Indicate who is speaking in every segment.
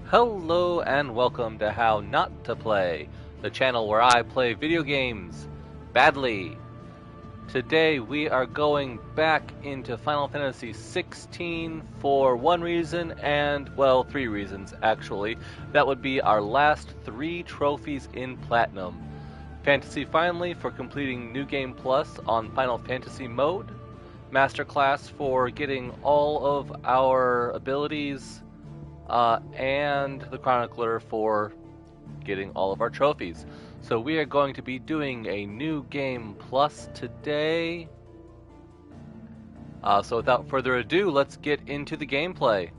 Speaker 1: Hello and welcome to How Not to Play, the channel where I play video games badly. Today we are going back into Final Fantasy XVI for one reason and, well, three reasons actually. That would be our last 3 trophies in Platinum. Fantasy Finally for completing New Game Plus on Final Fantasy mode. Masterclass for getting all of our abilities. And the Chronicler for getting all of our trophies. So we are going to be doing a New Game Plus today. So without further ado, let's get into the gameplay.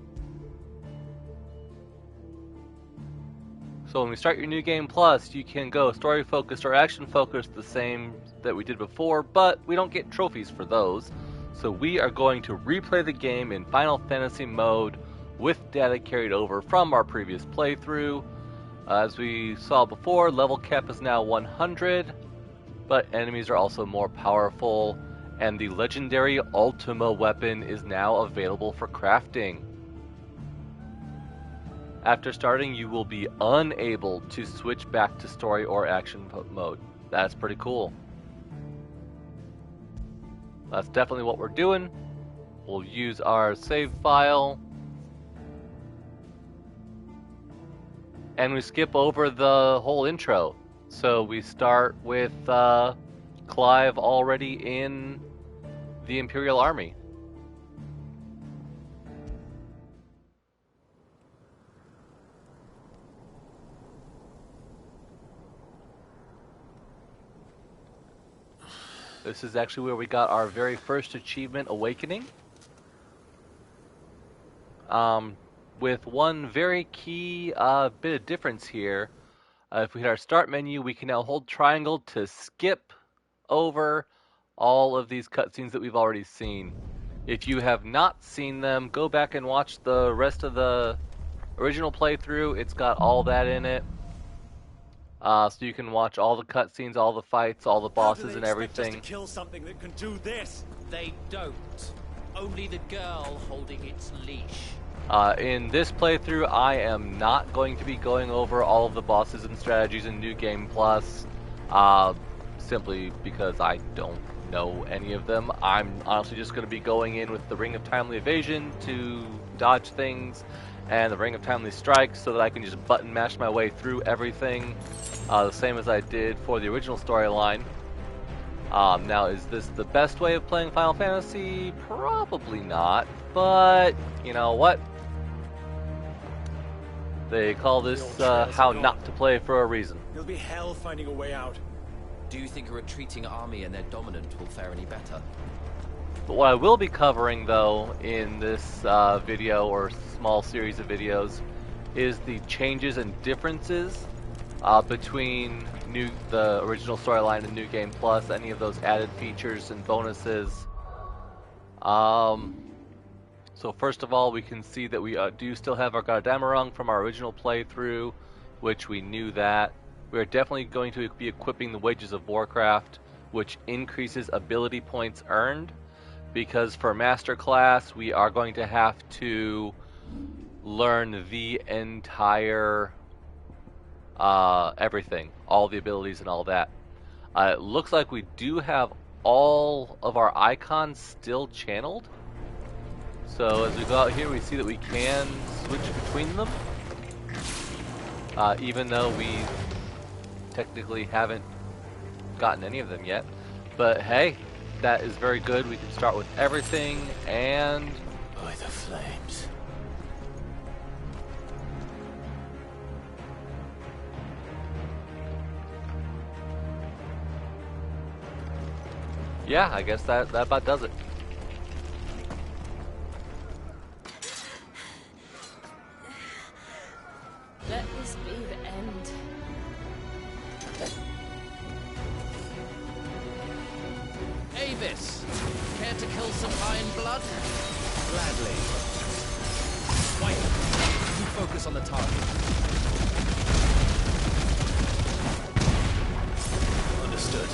Speaker 1: So when we start your New Game Plus, you can go story focused or action focused, the same that we did before, but we don't get trophies for those. So we are going to replay the game in Final Fantasy mode with data carried over from our previous playthrough. As we saw before, level cap is now 100, but enemies are also more powerful, and the legendary Ultima Weapon is now available for crafting. After starting, you will be unable to switch back to story or action mode. That's pretty cool. That's definitely what we're doing. We'll use our save file. And we skip over the whole intro. So we start with Clive already in the Imperial Army. This is actually where we got our very first achievement, Awakening. With one very key bit of difference here. If we hit our start menu, we can now hold triangle to skip over all of these cutscenes that we've already seen. If you have not seen them, go back and watch the rest of the original playthrough. It's got all that in it. So you can watch all the cutscenes, all the fights, all the bosses and everything.
Speaker 2: To kill something that can do this?
Speaker 3: They don't. Only the girl holding its leash.
Speaker 1: In this playthrough, I am not going to be going over all of the bosses and strategies in New Game Plus, simply because I don't know any of them. I'm honestly just going to be going in with the Ring of Timely Evasion to dodge things, and the Ring of Timely Strike so that I can just button mash my way through everything, the same as I did for the original storyline. Now, is this the best way of playing Final Fantasy? Probably not, but you know what? They call this how not to play for a reason.
Speaker 2: It'll be hell finding a way out.
Speaker 3: Do you think a retreating army and their dominant will fare any better?
Speaker 1: But what I will be covering, though, in this video or small series of videos is the changes and differences between the original storyline and New Game Plus, any of those added features and bonuses. So first of all, we can see that we do still have our Gardamarung from our original playthrough, which we knew that. We are definitely going to be equipping the Wages of Warcraft, which increases ability points earned, because for Masterclass, we are going to have to learn the entire everything, all the abilities and all that. It looks like we do have all of our icons still channeled. So as we go out here, we see that we can switch between them, even though we technically haven't gotten any of them yet. But hey, that is very good. We can start with everything and
Speaker 2: By the flames.
Speaker 1: yeah, I guess that about does it.
Speaker 4: Let this be the end.
Speaker 3: Avis! Care to kill some iron blood?
Speaker 2: Gladly.
Speaker 3: Wait. You focus on the target.
Speaker 2: Understood.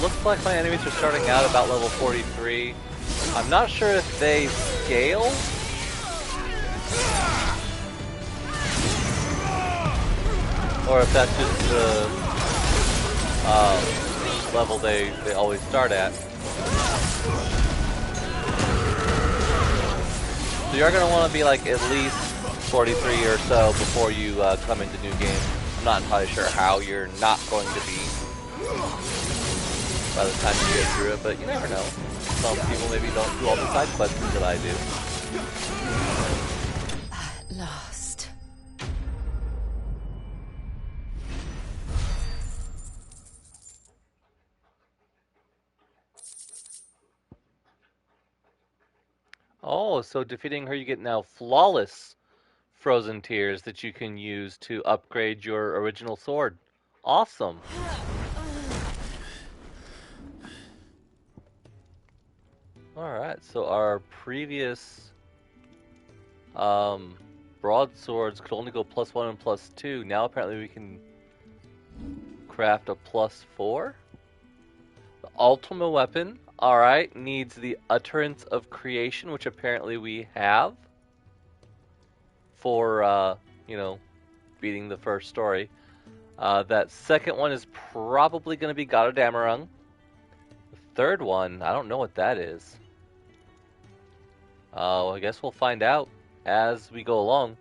Speaker 1: looks like my enemies are starting out about level 43. I'm not sure if they scale. Or if that's just the level they always start at. So you're going to want to be like at least 43 or so before you come into new game. I'm not entirely sure how you're not going to be by the time you get through it, but you never know. Some people maybe don't do all the side quests that I do.
Speaker 4: At last.
Speaker 1: Oh, so defeating her you get now flawless frozen tears that you can use to upgrade your original sword. Awesome. Alright, so our previous broadswords could only go +1 and +2. Now apparently we can craft a +4. The Ultima Weapon, alright, needs the Utterance of Creation, which apparently we have for, you know, beating the first story. That second one is probably going to be God of Damarung. The third one, I don't know what that is. I guess we'll find out as we go along.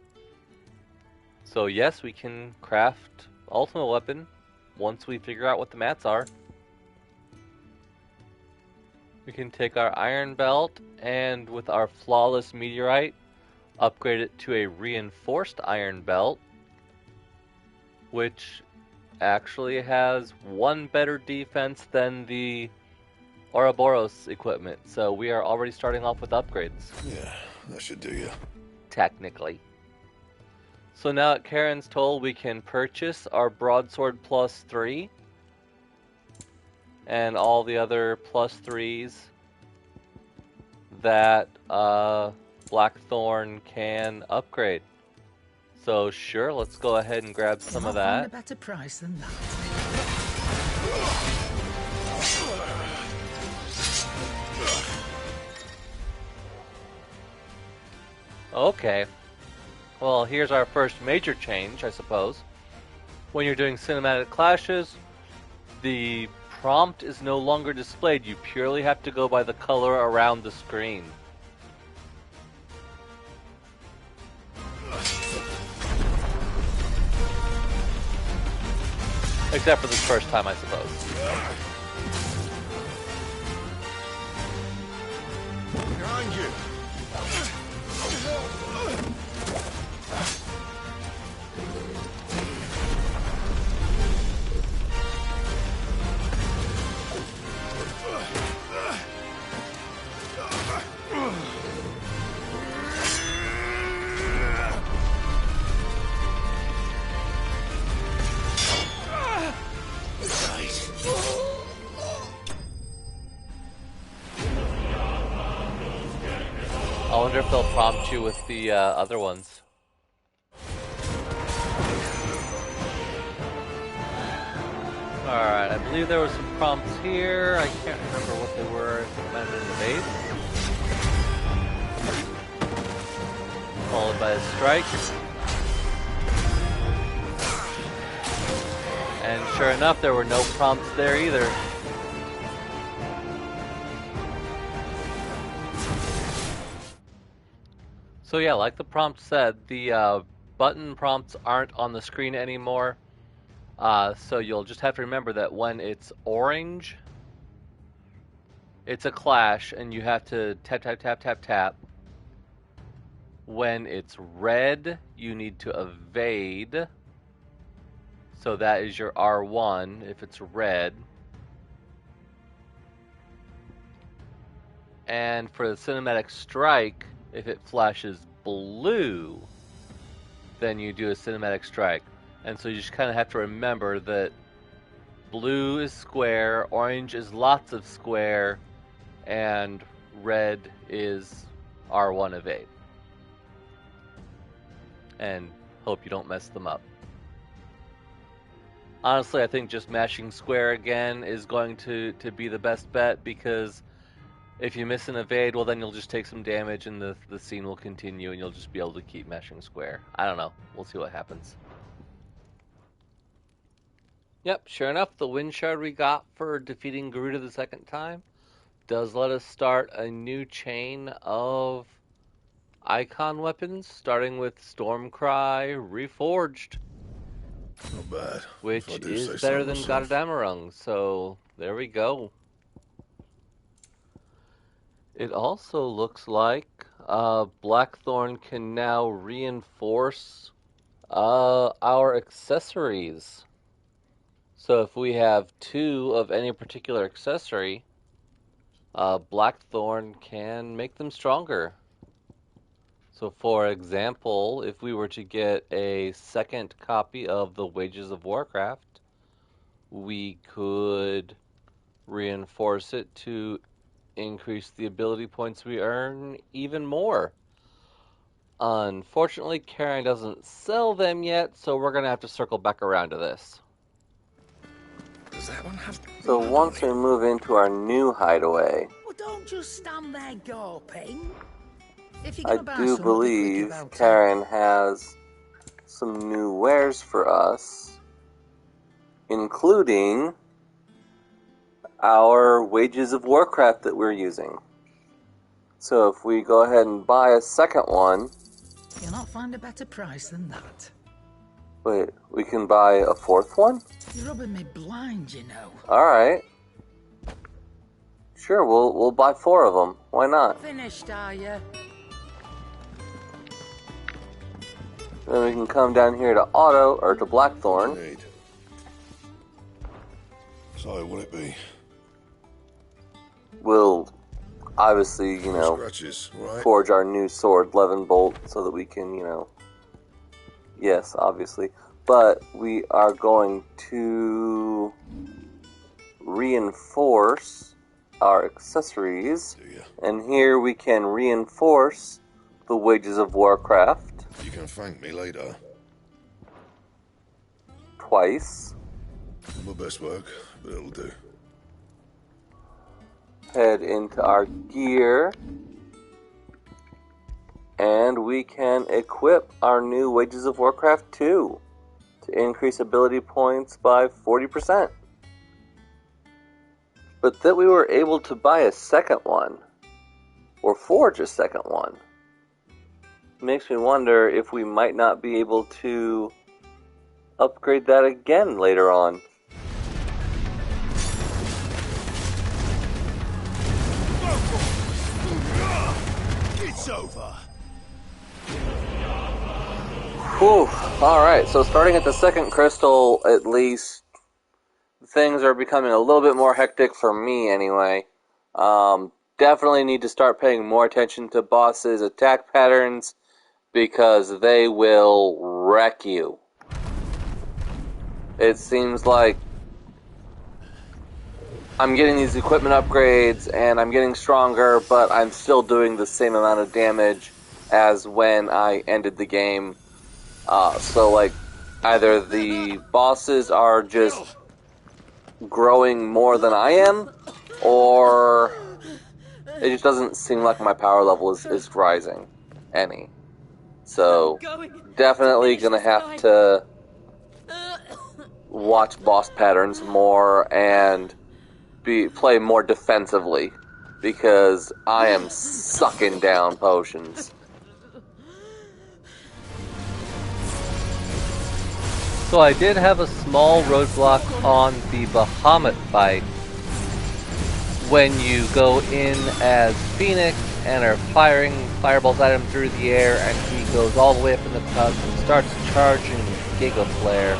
Speaker 1: So yes, we can craft Ultima Weapon once we figure out what the mats are. We can take our Iron Belt and with our Flawless Meteorite upgrade it to a Reinforced Iron Belt, which actually has one better defense than the Ouroboros equipment. So we are already starting off with upgrades.
Speaker 5: Yeah, that should do you.
Speaker 1: Technically. So now at Karen's Toll we can purchase our Broadsword +3 and all the other +3s that Blackthorn can upgrade. So sure, let's go ahead and grab some of that.
Speaker 6: A better price than that.
Speaker 1: Okay. Well, here's our first major change, I suppose. When you're doing cinematic clashes, the prompt is no longer displayed. You purely have to go by the color around the screen. Except for this first time, I suppose.
Speaker 5: Behind you.
Speaker 1: I wonder if they'll prompt you with the other ones. Alright, I believe there were some prompts here. I can't remember what they were. I think it might have been in the base. Followed by a strike. And sure enough, there were no prompts there either. So yeah, like the prompt said, the button prompts aren't on the screen anymore. So you'll just have to remember that when it's orange, it's a clash and you have to tap, tap, tap, tap, tap. When it's red, you need to evade. So that is your R1 if it's red. And for the cinematic strike, if it flashes blue, then you do a cinematic strike. And so you just kind of have to remember that blue is square, orange is lots of square, and red is R1 evade. And hope you don't mess them up. Honestly, I think just mashing square again is going to be the best bet, because if you miss an evade, well then you'll just take some damage and the scene will continue and you'll just be able to keep mashing square. I don't know. We'll see what happens. Yep, sure enough, the wind shard we got for defeating Garuda the second time does let us start a new chain of icon weapons, starting with Stormcry Reforged,
Speaker 5: Not bad.
Speaker 1: which
Speaker 5: if I do
Speaker 1: is
Speaker 5: say
Speaker 1: better
Speaker 5: so
Speaker 1: than
Speaker 5: myself.
Speaker 1: Gottadamerung, so there we go. It also looks like Blackthorn can now reinforce our accessories. So if we have 2 of any particular accessory, Blackthorn can make them stronger. So for example, if we were to get a second copy of the Wages of Warcraft, we could reinforce it to increase the ability points we earn even more. Unfortunately, Karen doesn't sell them yet, so we're going to have to circle back around to this.
Speaker 5: Does that one have
Speaker 1: So once we move into our new hideaway,
Speaker 6: Well, don't just stand there gawping. If you're
Speaker 1: I
Speaker 6: gonna buy
Speaker 1: do
Speaker 6: something, be quick
Speaker 1: believe
Speaker 6: about it.
Speaker 1: Karen has some new wares for us, including our Wages of Warcraft that we're using. So if we go ahead and buy a second one,
Speaker 6: You'll not find a better price than that.
Speaker 1: wait, we can buy a fourth one?
Speaker 6: You're rubbing me blind, you know.
Speaker 1: Alright. Sure, we'll buy 4 of them. Why not?
Speaker 6: Finished, are you?
Speaker 1: Then we can come down here to Outtro, or to Blackthorn.
Speaker 5: need? So, will it be?
Speaker 1: We'll obviously,
Speaker 5: Scratches, right?
Speaker 1: forge our new sword, Leavenbolt, so that we can, yes, obviously. But we are going to reinforce our accessories.
Speaker 5: Do you?
Speaker 1: And here we can reinforce the Wages of Warcraft
Speaker 5: You can thank me later.
Speaker 1: twice.
Speaker 5: My best work, but it'll do.
Speaker 1: Head into our gear. And we can equip our new Wages of Warcraft 2 to increase ability points by 40%. But that we were able to buy a second one, or forge a second one, makes me wonder if we might not be able to upgrade that again later on.
Speaker 5: It's over.
Speaker 1: Whew. Alright, so starting at the second crystal, at least, things are becoming a little bit more hectic for me anyway. Definitely need to start paying more attention to bosses' attack patterns, because they will wreck you. It seems like I'm getting these equipment upgrades and I'm getting stronger, but I'm still doing the same amount of damage as when I ended the game. So like, either the bosses are just growing more than I am, or it just doesn't seem like my power level is rising any. So, definitely gonna have to watch boss patterns more and play more defensively, because I am sucking down potions. So I did have a small roadblock on the Bahamut fight. When you go in as Phoenix and are firing fireballs at him through the air, and he goes all the way up in the clouds and starts charging Giga Flare.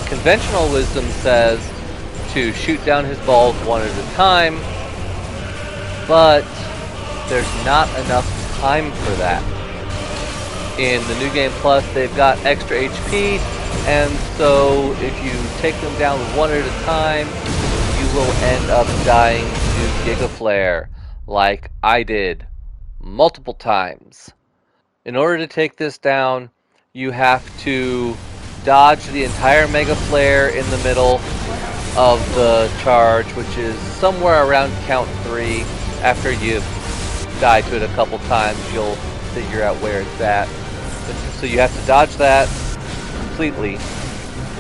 Speaker 1: Conventional wisdom says to shoot down his balls one at a time, but there's not enough time for that. In the New Game Plus, they've got extra HP, and so if you take them down one at a time, you will end up dying to Giga Flare, like I did multiple times. In order to take this down, you have to dodge the entire Mega Flare in the middle of the charge, which is somewhere around count 3. After you've died to it a couple times, you'll figure out where it's at. So you have to dodge that completely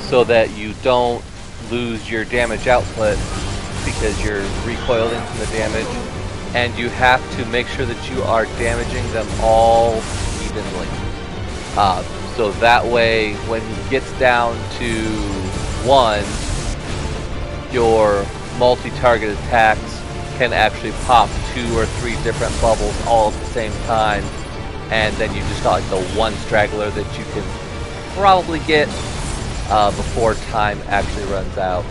Speaker 1: so that you don't lose your damage output because you're recoiling from the damage. And you have to make sure that you are damaging them all evenly. So that way, when he gets down to 1, your multi-target attacks can actually pop 2 or 3 different bubbles all at the same time, and then you just got like the one straggler that you can probably get before time actually runs out.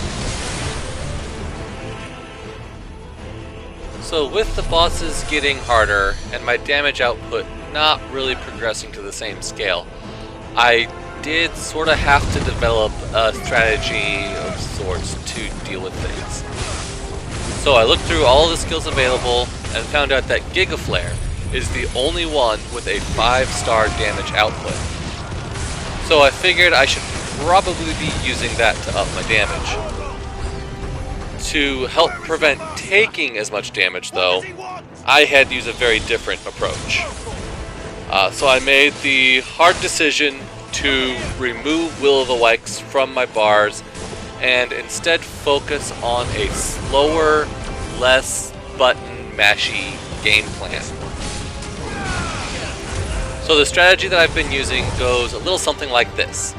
Speaker 1: So with the bosses getting harder and my damage output not really progressing to the same scale, I did sort of have to develop a strategy of sorts to deal with things. So I looked through all the skills available and found out that Giga Flare is the only one with a 5-star damage output. So I figured I should probably be using that to up my damage. To help prevent taking as much damage though, I had to use a very different approach. So I made the hard decision to remove Will o' the Wisps from my bars and instead focus on a slower, less button mashy game plan. So the strategy that I've been using goes a little something like this.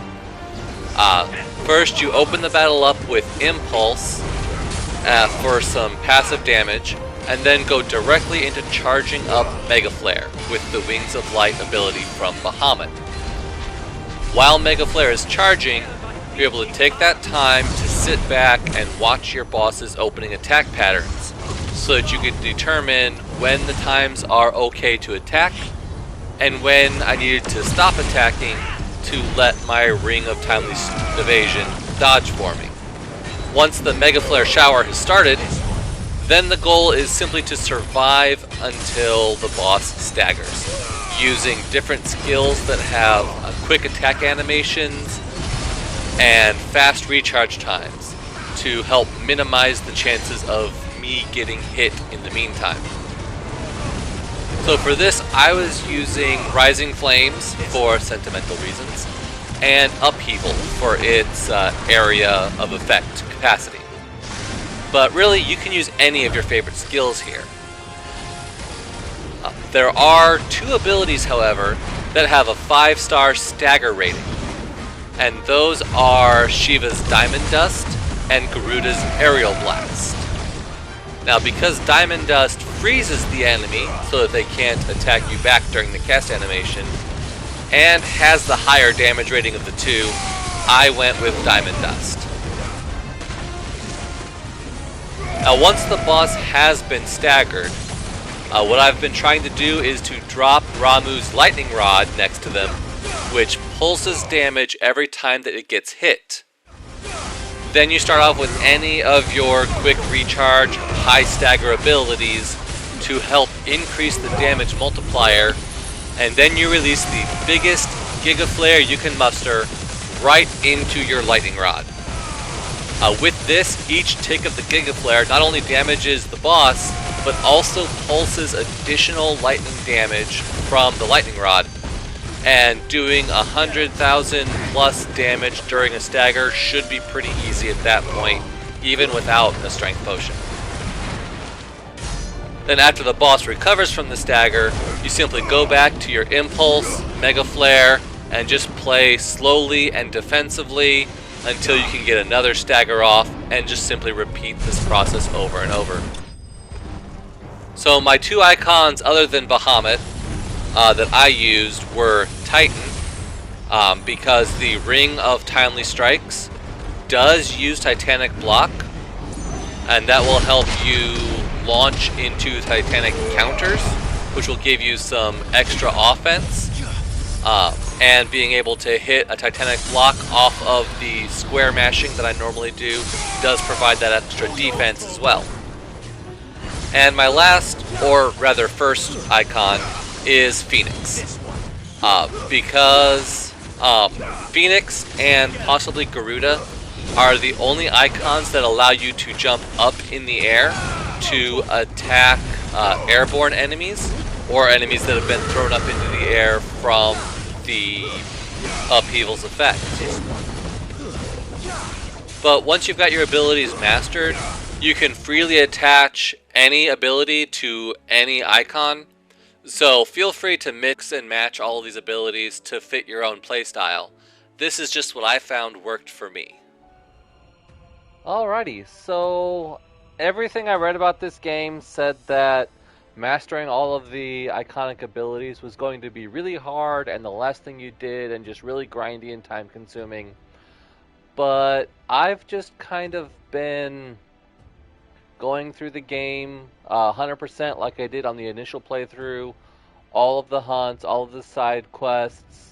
Speaker 1: First you open the battle up with Impulse for some passive damage, and then go directly into charging up Mega Flare with the Wings of Light ability from Bahamut. While Mega Flare is charging, you're able to take that time to sit back and watch your boss's opening attack patterns, so that you can determine when the times are okay to attack, and when I needed to stop attacking to let my Ring of Timely Evasion dodge for me. Once the Mega Flare shower has started, then the goal is simply to survive until the boss staggers, using different skills that have quick attack animations and fast recharge times to help minimize the chances of me getting hit in the meantime. So for this, I was using Rising Flames for sentimental reasons, and Upheaval for its area of effect capacity. But really, you can use any of your favorite skills here. There are 2 abilities, however, that have a 5-star stagger rating, and those are Shiva's Diamond Dust and Garuda's Aerial Blast. Now, because Diamond Dust freezes the enemy so that they can't attack you back during the cast animation, and has the higher damage rating of the 2, I went with Diamond Dust. Now once the boss has been staggered, what I've been trying to do is to drop Ramuh's Lightning Rod next to them, which pulses damage every time that it gets hit. Then you start off with any of your quick recharge, high stagger abilities to help increase the damage multiplier, and then you release the biggest Giga Flare you can muster right into your Lightning Rod. With this, each tick of the Giga Flare not only damages the boss, but also pulses additional lightning damage from the Lightning Rod. And doing 100,000 plus damage during a stagger should be pretty easy at that point, even without a strength potion. Then after the boss recovers from the stagger, you simply go back to your Impulse, Mega Flare, and just play slowly and defensively until you can get another stagger off, and just simply repeat this process over and over. So my 2 icons other than Bahamut that I used were Titan, because the Ring of Timely Strikes does use Titanic Block, and that will help you launch into Titanic counters, which will give you some extra offense. And being able to hit a Titanic Block off of the square mashing that I normally do does provide that extra defense as well. And my last, or rather first icon, is Phoenix. Because Phoenix and possibly Garuda are the only icons that allow you to jump up in the air to attack airborne enemies or enemies that have been thrown up into the air from the upheaval's effect. But once you've got your abilities mastered, you can freely attach any ability to any icon. So feel free to mix and match all of these abilities to fit your own playstyle. This is just what I found worked for me. Alrighty, so everything I read about this game said that mastering all of the iconic abilities was going to be really hard and the last thing you did and just really grindy and time consuming. But I've just kind of been going through the game 100% like I did on the initial playthrough, all of the hunts, all of the side quests.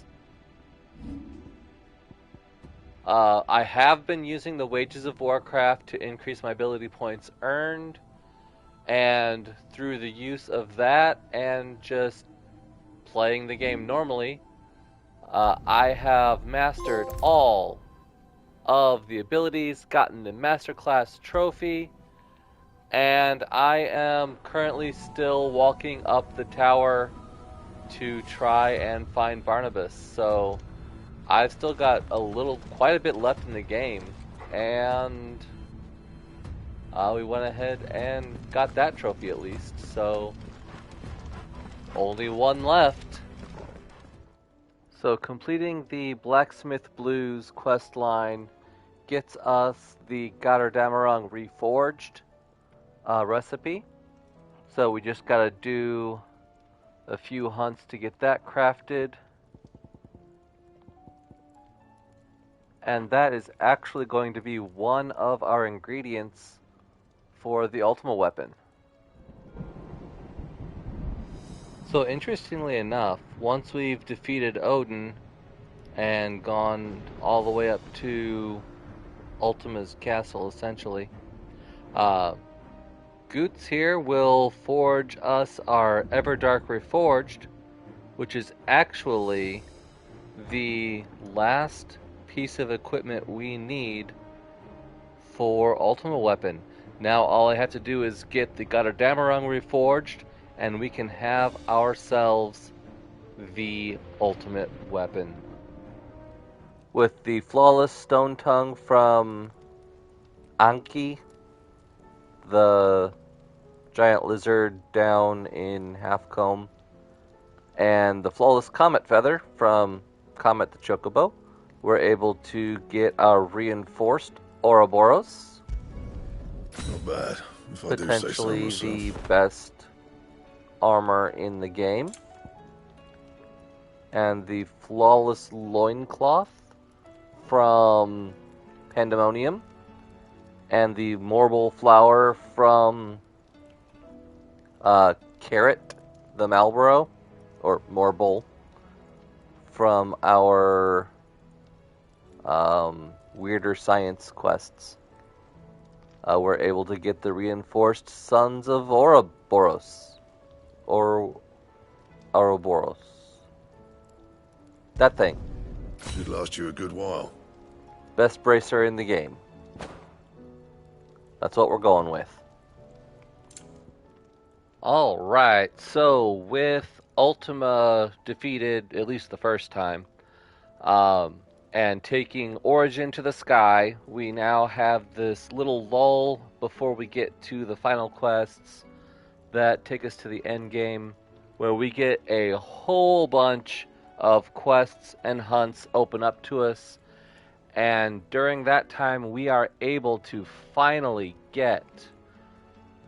Speaker 1: I have been using the Wages of Warcraft to increase my ability points earned, and through the use of that and just playing the game normally, I have mastered all of the abilities, gotten the Masterclass trophy, and I am currently still walking up the tower to try and find Barnabas. So I've still got quite a bit left in the game, and we went ahead and got that trophy at least. So only one left. So completing the Blacksmith Blues quest line gets us the Gotterdammerung Reforged recipe. So we just gotta do a few hunts to get that crafted. And that is actually going to be one of our ingredients for the Ultima Weapon. So interestingly enough, once we've defeated Odin and gone all the way up to Ultima's castle, essentially, Goots here will forge us our Everdark Reforged, which is actually the last piece of equipment we need for Ultima Weapon. Now all I have to do is get the Gotterdammerung Reforged, and we can have ourselves the ultimate weapon. With the Flawless Stone Tongue from Anki, the giant lizard down in Halfcombe, and the Flawless Comet Feather from Comet the Chocobo, we're able to get our reinforced Ouroboros.
Speaker 5: Not bad, if I do say so
Speaker 1: Potentially
Speaker 5: myself.
Speaker 1: the best armor in the game. And the Flawless Loincloth from Pandemonium. And the Morble Flower from Carrot, the Marlboro, or Morble, from our Weirder Science quests. We're able to get the reinforced Sons of Ouroboros. Ouroboros. That thing.
Speaker 5: Should last you a good while.
Speaker 1: Best bracer in the game. That's what we're going with. Alright, so with Ultima defeated, at least the first time, and taking Origin to the sky, we now have this little lull before we get to the final quests that take us to the end game, where we get a whole bunch of quests and hunts open up to us, and during that time we are able to finally get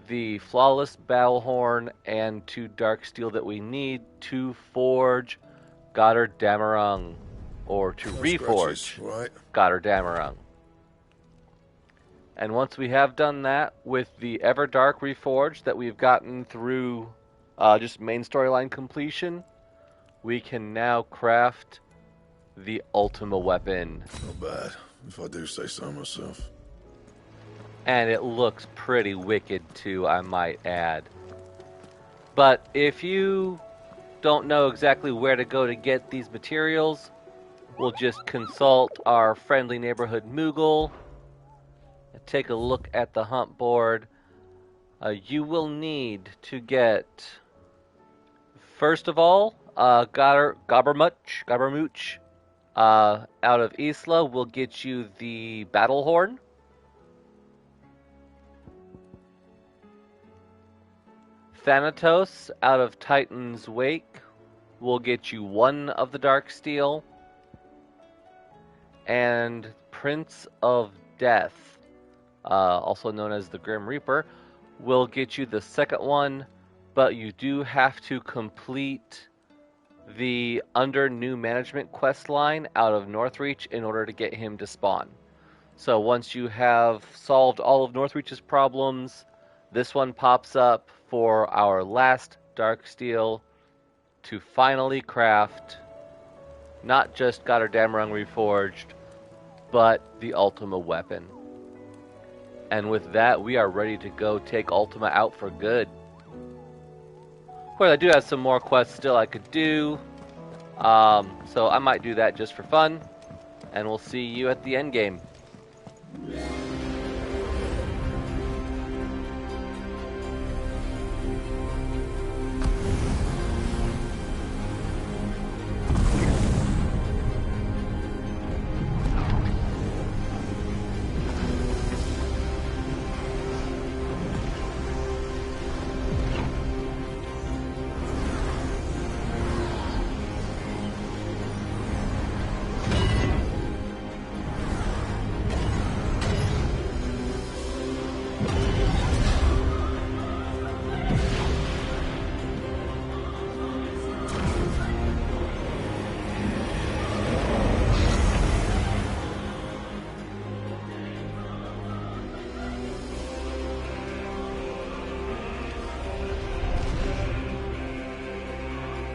Speaker 1: the Flawless Battlehorn and 2 Dark Steel that we need to forge Gotterdammerung, or to reforge
Speaker 5: Right.
Speaker 1: Gotterdammerung. And once we have done that with the Everdark Reforged that we've gotten through just main storyline completion, we can now craft the Ultima Weapon.
Speaker 5: Not bad, if I do say so myself.
Speaker 1: And it looks pretty wicked too, I might add. But if you don't know exactly where to go to get these materials, we'll just consult our friendly neighborhood Moogle and take a look at the hunt board. You will need to get, first of all, Gobbermooch out of Isla will get you the Battle Horn. Thanatos out of Titan's Wake will get you one of the Dark Steel. And Prince of Death, also known as the Grim Reaper, will get you the second one, but you do have to complete the Under New Management quest line out of Northreach in order to get him to spawn. So once you have solved all of Northreach's problems, this one pops up for our last Darksteel to finally craft not just Gotterdammerung Reforged, but the Ultima Weapon. And with that, we are ready to go take Ultima out for good. Of course, I do have some more quests still I could do, so I might do that just for fun, and we'll see you at the end game.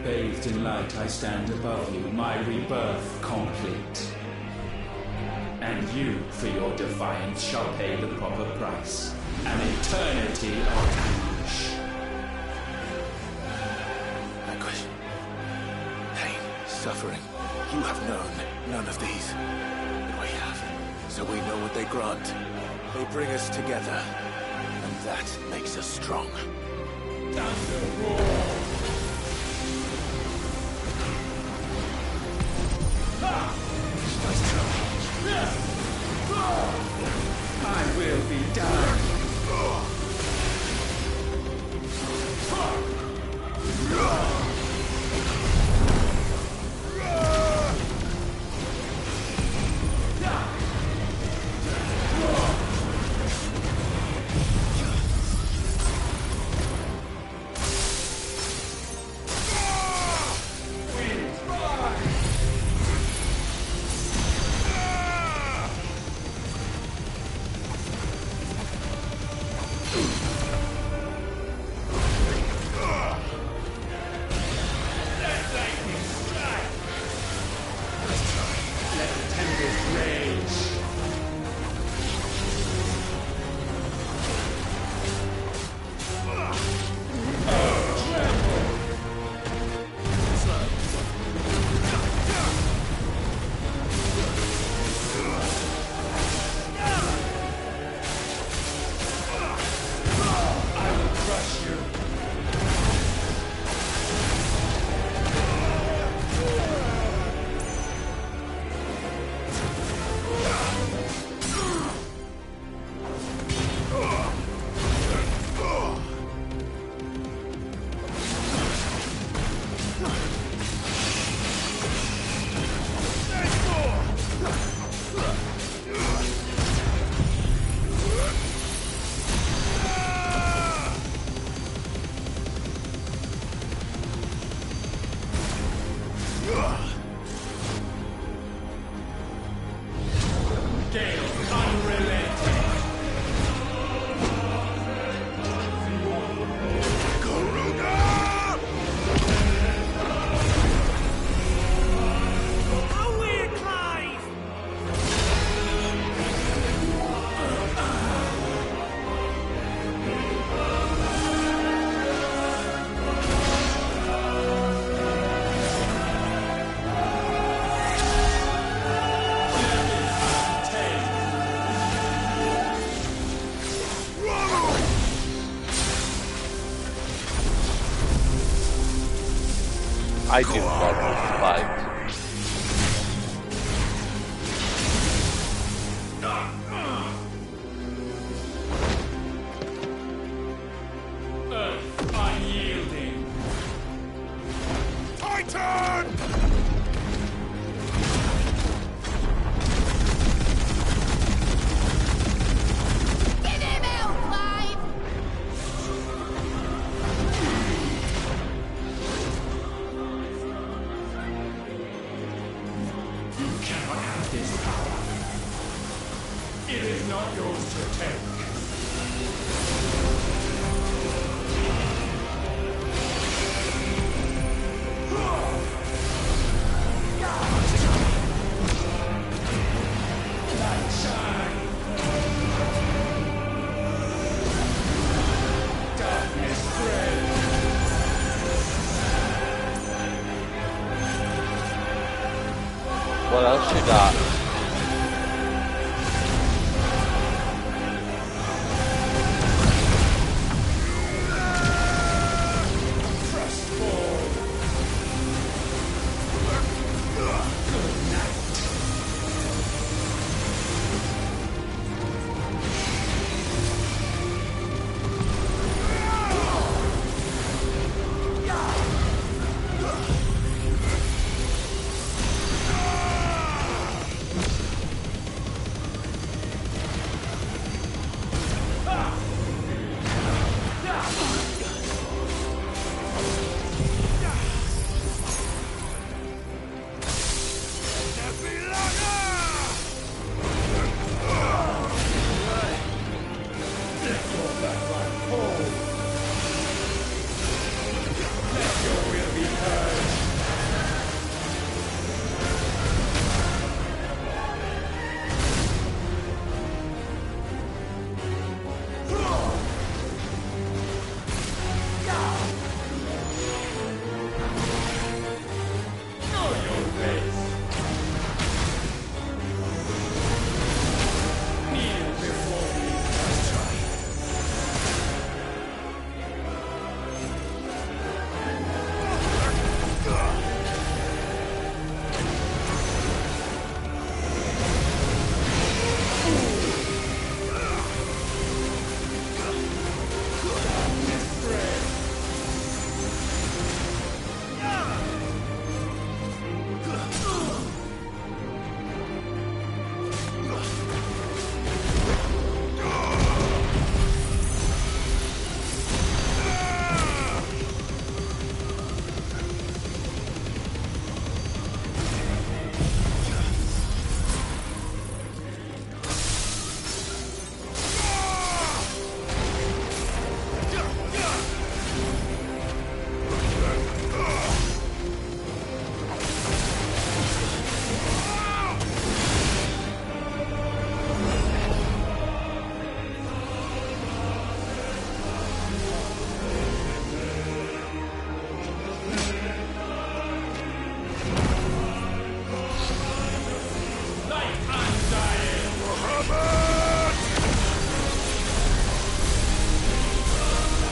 Speaker 7: Bathed in light, I stand above you, my rebirth complete. And you, for your defiance, shall pay the proper price. An eternity of anguish.
Speaker 2: Anguish. Pain. Suffering. You have known none of these. But we have. So we know what they grant. They bring us together. And that makes us strong. Thunder roar!
Speaker 7: I will be done.
Speaker 1: I do love this fight.
Speaker 7: Unyielding.
Speaker 2: Titan!
Speaker 4: Get him out, Clive!
Speaker 7: You cannot have this power. It is not yours to take. Light shine. Darkness spread.
Speaker 1: What else you got?
Speaker 7: Trust fall. Good night.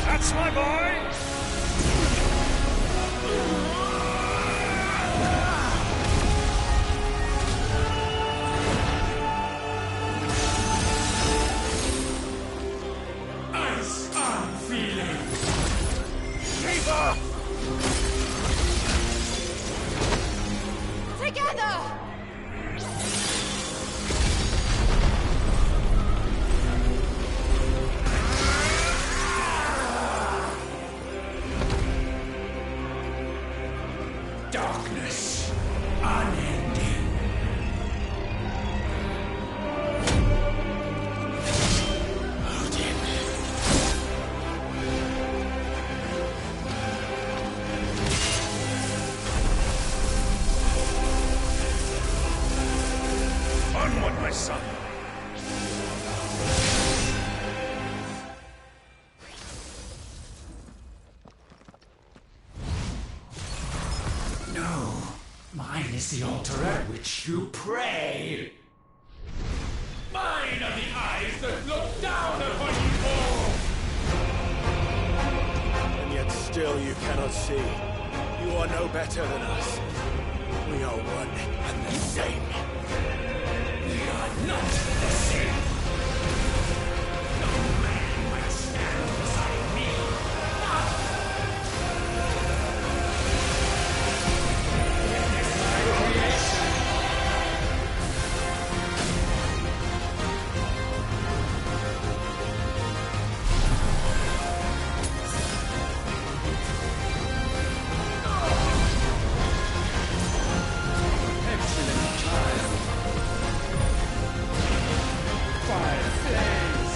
Speaker 2: That's my boy!
Speaker 7: Ice unfeeling.
Speaker 2: Shiva!
Speaker 4: Together!
Speaker 7: Darkness. Unending.
Speaker 2: Onward, my son!
Speaker 7: No. Mine is the altar at which you pray. Mine are the eyes that look down upon you all.
Speaker 2: And yet still you cannot see. You are no better than us. We are one and the same.
Speaker 7: We are not the same. No man will stand beside me. Witness my creation. Excellent child. Fire flames.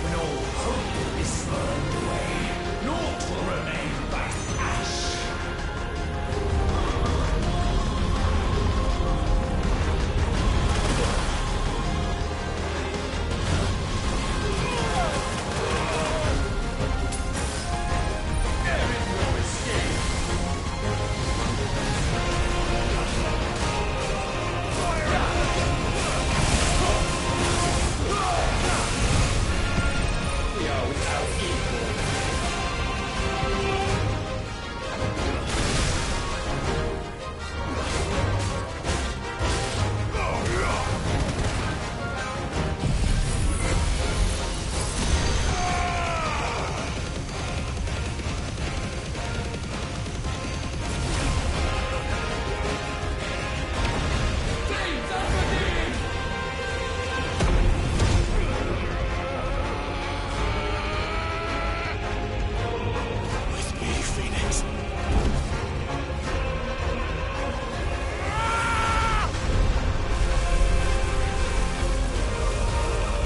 Speaker 7: When all hope is burned away, naught will remain but ash. There is no escape. We are without equal.
Speaker 2: With me, Phoenix.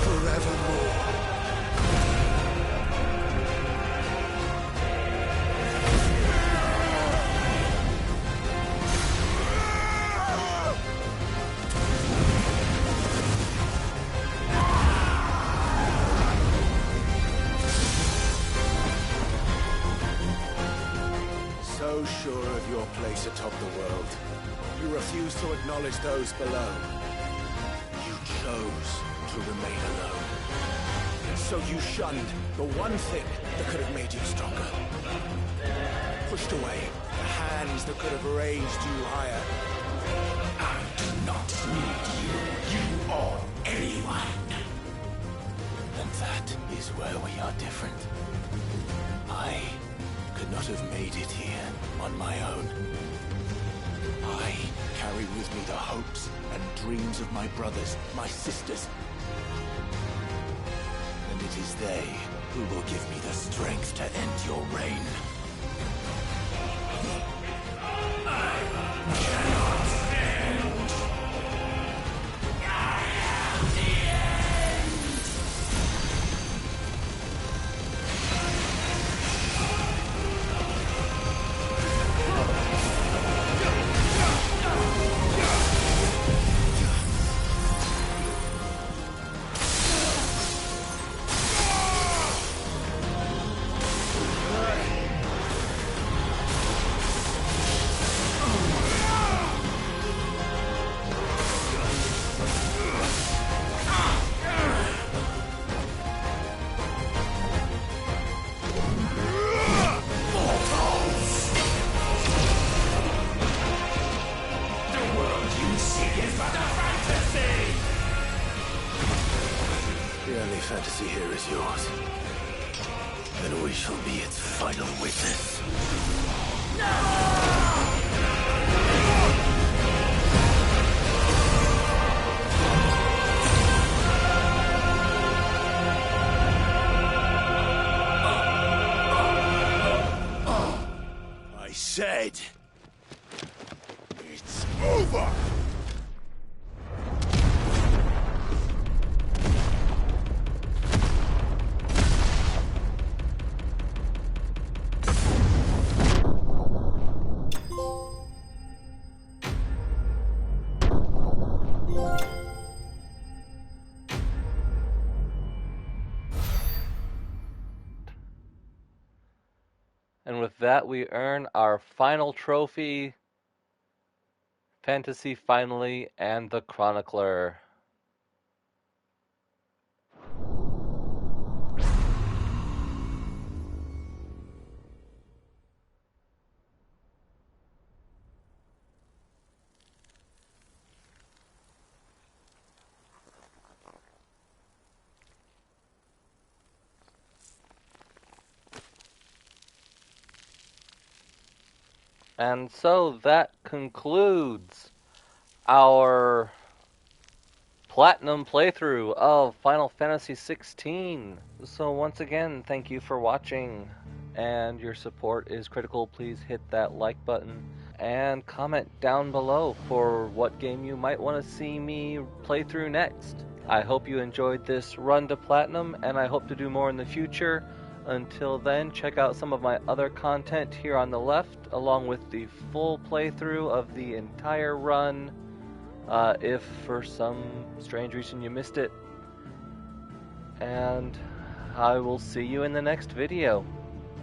Speaker 2: Forevermore. So sure of your place atop the world, you refuse to acknowledge those below. You chose to remain alone. So you shunned the one thing that could have made you stronger. Pushed away the hands that could have raised you higher.
Speaker 7: I do not need you. You or anyone.
Speaker 2: And that is where we are different. I could not have made it here on my own. I carry with me the hopes and dreams of my brothers, my sisters. And it is they who will give me the strength to end your reign. fantasy here is yours. And we shall be its final witness. No! dead. It's over!
Speaker 1: And with that, we earn our final trophy, Fantasy Finally, and the Chronicler. And so that concludes our Platinum playthrough of Final Fantasy XVI. So once again, thank you for watching, and your support is critical. Please hit that like button and comment down below for what game you might want to see me play through next. I hope you enjoyed this run to Platinum, and I hope to do more in the future. Until then, check out some of my other content here on the left, along with the full playthrough of the entire run, if for some strange reason you missed it. And I will see you in the next video.